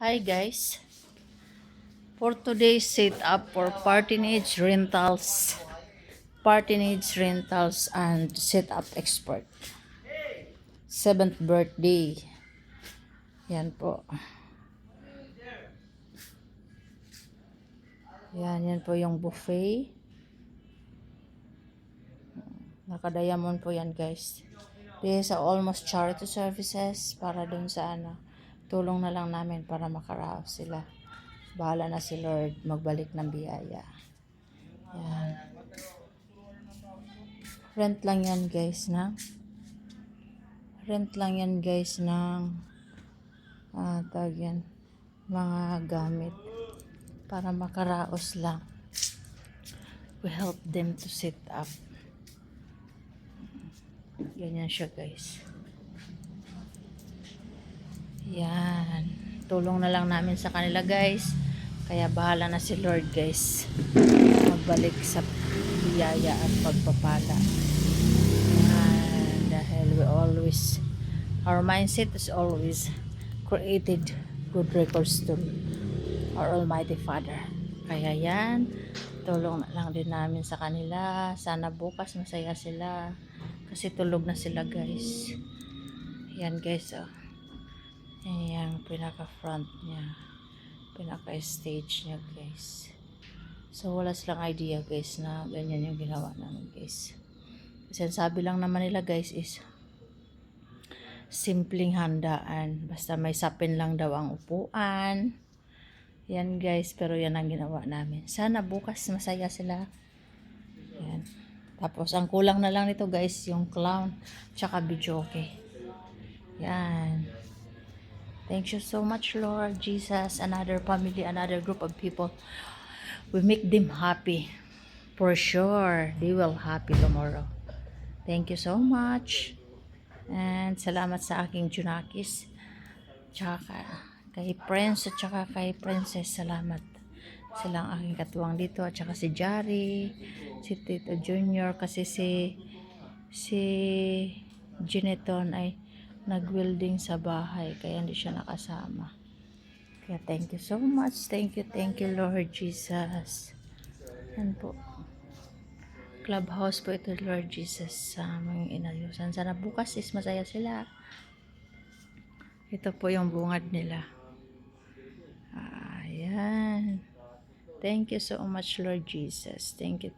Hi guys, for today's setup for party needs rentals and setup expert. 7th birthday. Yan po. Yan po yung buffet. Naka-diamond po yan guys. This is almost charity services para dun sa tulong na lang namin para makaraos sila. Bahala na si Lord magbalik ng biyaya. Yan. Rent lang yan guys ng tawag yan, mga gamit para makaraos lang. We help them to set up. Ganyan siya guys. Yan. Tulong na lang namin sa kanila guys. Kaya bahala na si Lord guys. Magbalik sa biyaya at pagpapala. Dahil our mindset is always created good records to our Almighty Father. Kaya yan, tulong na lang din namin sa kanila. Sana bukas masaya sila. Kasi tulog na sila guys. Yan guys, oh. Yan yung pinaka-front niya. Pinaka-stage niya guys. So wala silang idea guys na ganyan yung ginawa namin guys. Kasi sabi lang naman nila guys is simpleng handaan. Basta may sapin lang daw ang upuan. Yan guys, pero yan ang ginawa namin. Sana bukas masaya sila. Yan. Tapos ang kulang na lang nito guys, yung clown tsaka videoke. Yan. Thank you so much Lord Jesus. Another family, another group of people. We make them happy. For sure, they will happy tomorrow. Thank you so much. And salamat sa aking Junakis. Tsaka kay Prince at saka kay Princess, salamat. Silang aking katuwang dito at saka si Jari, si Tito Junior kasi si Gineton ay nag-welding sa bahay kaya hindi siya nakasama. Kaya thank you so much. Thank you Lord Jesus. Yan po. Clubhouse po ito Lord Jesus sa mga inayusan. Sana bukas is masaya sila. Ito po yung bungad nila. Ayan. Thank you so much Lord Jesus. Thank you.